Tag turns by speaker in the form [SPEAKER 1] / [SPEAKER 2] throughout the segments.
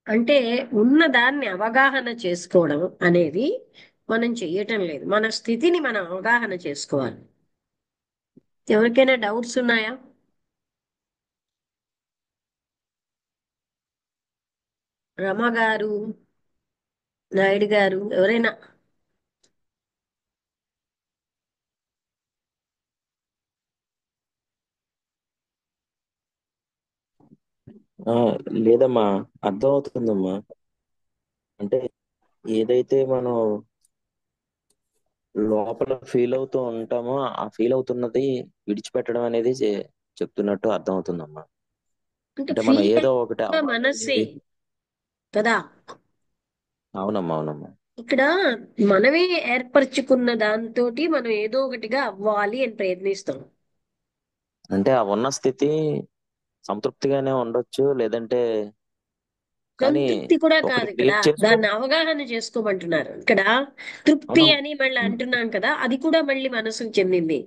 [SPEAKER 1] అంటే ఉన్న దాన్ని అవగాహన చేసుకోవడం అనేది మనం చెయ్యటం లేదు. మన స్థితిని మనం అవగాహన చేసుకోవాలి. ఎవరికైనా డౌట్స్ ఉన్నాయా? రమ గారు, నాయుడు గారు, ఎవరైనా?
[SPEAKER 2] ఆ, లేదమ్మా, అర్థం అవుతుందమ్మా. అంటే ఏదైతే మనం లోపల ఫీల్ అవుతూ ఉంటామో ఆ ఫీల్ అవుతున్నది విడిచిపెట్టడం అనేది చెప్తున్నట్టు అర్థం అవుతుందమ్మా.
[SPEAKER 1] అంటే
[SPEAKER 2] అంటే మనం
[SPEAKER 1] ఫీల్
[SPEAKER 2] ఏదో ఒకటి
[SPEAKER 1] అయిన
[SPEAKER 2] అవ్వాలి
[SPEAKER 1] మనస్సే
[SPEAKER 2] అనేది.
[SPEAKER 1] కదా.
[SPEAKER 2] అవునమ్మా, అవునమ్మా.
[SPEAKER 1] ఇక్కడ మనమే ఏర్పరచుకున్న దాంతోటి మనం ఏదో ఒకటిగా అవ్వాలి అని ప్రయత్నిస్తాం.
[SPEAKER 2] అంటే ఆ ఉన్న స్థితి సంతృప్తిగానే ఉండొచ్చు, లేదంటే కానీ
[SPEAKER 1] సంతృప్తి కూడా
[SPEAKER 2] ఒకటి
[SPEAKER 1] కాదు ఇక్కడ.
[SPEAKER 2] క్రియేట్ చేసుకో.
[SPEAKER 1] దాన్ని అవగాహన చేసుకోమంటున్నారు ఇక్కడ. తృప్తి
[SPEAKER 2] అవును.
[SPEAKER 1] అని మళ్ళీ అంటున్నాం కదా, అది కూడా మళ్ళీ మనసుకు చెందింది.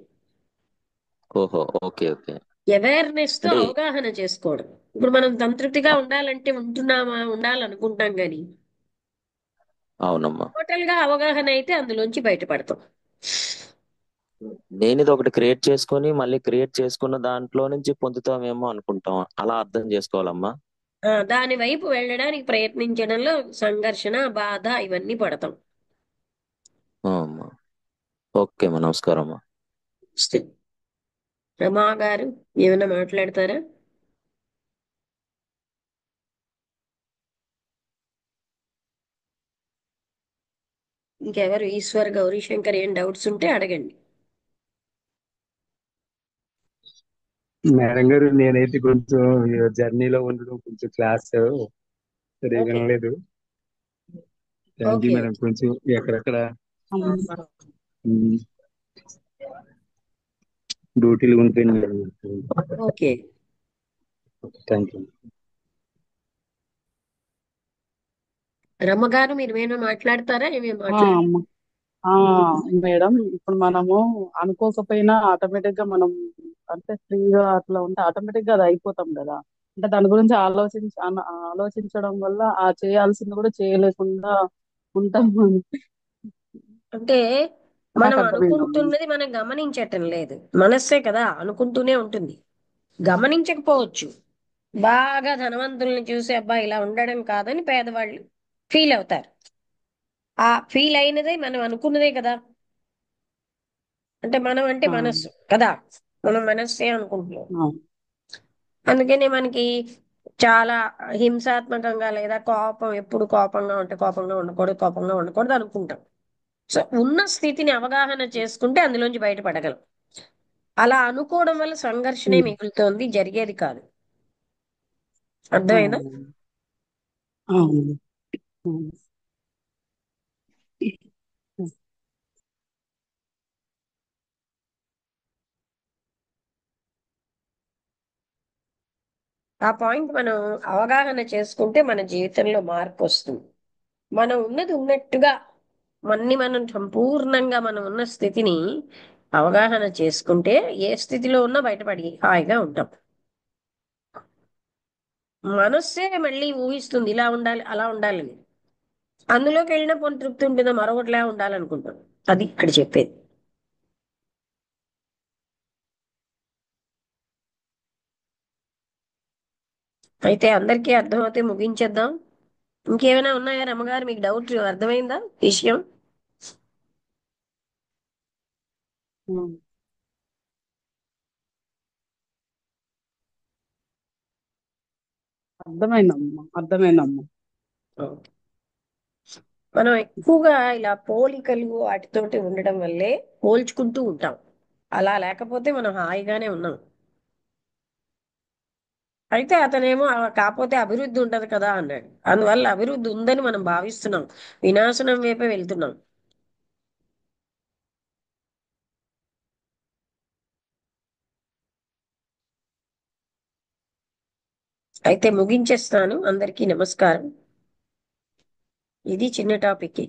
[SPEAKER 2] ఓహో, ఓకే, ఓకే.
[SPEAKER 1] అవేర్నెస్ తో
[SPEAKER 2] అంటే
[SPEAKER 1] అవగాహన చేసుకోవడం. ఇప్పుడు మనం సంతృప్తిగా ఉండాలంటే ఉంటున్నామా, ఉండాలనుకుంటాం గాని
[SPEAKER 2] అవునమ్మా.
[SPEAKER 1] టోటల్ గా అవగాహన అయితే అందులోంచి బయటపడతాం.
[SPEAKER 2] నేను ఇది ఒకటి క్రియేట్ చేసుకొని మళ్ళీ క్రియేట్ చేసుకున్న దాంట్లో నుంచి పొందుతామేమో అనుకుంటాం, అలా అర్థం చేసుకోవాలమ్మా.
[SPEAKER 1] దాని వైపు వెళ్ళడానికి ప్రయత్నించడంలో సంఘర్షణ, బాధ ఇవన్నీ పడతాం.
[SPEAKER 2] ఆ, అమ్మా. ఓకే అమ్మా, నమస్కారం అమ్మా.
[SPEAKER 1] రమా గారు, ఏమైనా మాట్లాడతారా? ఇంకెవరు, ఈశ్వర్, గౌరీ శంకర్, ఏం డౌట్స్ ఉంటే అడగండి.
[SPEAKER 3] మేడం గారు, నేనైతే కొంచెం జర్నీలో ఉండడం, కొంచెం క్లాస్ సరిగా
[SPEAKER 1] ఓకే.
[SPEAKER 3] వినలేదు. Thank you
[SPEAKER 1] okay.
[SPEAKER 3] మేడం. కొంచెం ఎక్కడెక్కడ డ్యూటీలు ఉంటాయండి మేడం.
[SPEAKER 1] ఓకే.
[SPEAKER 3] Thank you.
[SPEAKER 1] రమ్మ గారు, మీరు ఏమైనా మాట్లాడతారా? ఏమేమి
[SPEAKER 4] ఆ
[SPEAKER 1] మాట్లాడ
[SPEAKER 4] అమ్మ. ఆ మేడం, ఇప్పుడు మనము అనుకోకపోయినా ఆటోమేటిక్ గా మనం అంటే ఫ్రీగా అట్లా ఉంటే ఆటోమేటిక్ గా అది అయిపోతాం కదా. అంటే దాని గురించి ఆలోచించడం వల్ల ఆ చేయాల్సింది కూడా చేయలేకుండా ఉంటాం అని
[SPEAKER 1] అంటే
[SPEAKER 4] నాకు
[SPEAKER 1] మనం
[SPEAKER 4] అర్థమైందమ్మా.
[SPEAKER 1] అనుకుంటున్నది మనం గమనించటం లేదు. మనస్సే కదా అనుకుంటూనే ఉంటుంది. గమనించకపోవచ్చు. బాగా ధనవంతుల్ని చూసి అబ్బా ఇలా ఉండడం కాదని పేదవాళ్ళు ఫీల్ అవుతారు. ఆ ఫీల్ అయినదే మనం అనుకున్నదే కదా. అంటే మనం అంటే
[SPEAKER 4] ఆ,
[SPEAKER 1] మనస్సు కదా. మనం మనస్సే అనుకుంటున్నాం.
[SPEAKER 4] ఆ,
[SPEAKER 1] అందుకనే మనకి చాలా హింసాత్మకంగా లేదా కోపం, ఎప్పుడు కోపంగా ఉంటే కోపంగా ఉండకూడదు, కోపంగా ఉండకూడదు అనుకుంటాం. సో ఉన్న స్థితిని అవగాహన చేసుకుంటే అందులోంచి బయటపడగలం. అలా అనుకోవడం వల్ల సంఘర్షణే
[SPEAKER 4] ఉమ్,
[SPEAKER 1] మిగులుతోంది, జరిగేది కాదు.
[SPEAKER 4] ఆ,
[SPEAKER 1] అర్థమైందా?
[SPEAKER 4] అవును. అవును.
[SPEAKER 1] ఆ పాయింట్ మనం అవగాహన చేసుకుంటే మన జీవితంలో మార్పు వస్తుంది. మనం ఉన్నది ఉన్నట్టుగా మనం సంపూర్ణంగా మనం ఉన్న స్థితిని అవగాహన చేసుకుంటే ఏ స్థితిలో ఉన్నా బయటపడి హాయిగా ఉంటాం. మనస్సే మళ్ళీ ఊహిస్తుంది ఇలా ఉండాలి, అలా ఉండాలని. అందులోకి వెళ్ళినప్పుడు తృప్తి ఉంటుందో మరొకటిలా ఉండాలనుకుంటాం. అది ఇక్కడ చెప్పేది. అయితే అందరికీ అర్థమైతే ముగించేద్దాం. ఇంకేమైనా ఉన్నాయా రమ్మగారు? మీకు డౌట్ అర్థమైందా విషయం?
[SPEAKER 4] ఉమ్, అర్థమైందమ్మా, అర్థమైందమ్మా.
[SPEAKER 1] ఓకే. మనం ఎక్కువగా ఇలా పోలికలు వాటితోటి ఉండడం వల్లే పోల్చుకుంటూ ఉంటాం. అలా లేకపోతే మనం హాయిగానే ఉన్నాం. అయితే అతనేమో కాకపోతే అభివృద్ధి ఉండదు కదా అన్నాడు. అందువల్ల అభివృద్ధి ఉందని మనం భావిస్తున్నాం. వినాశనం వైపే వెళ్తున్నాం. అయితే ముగించేస్తాను. అందరికీ నమస్కారం. ఇది చిన్న టాపిక్.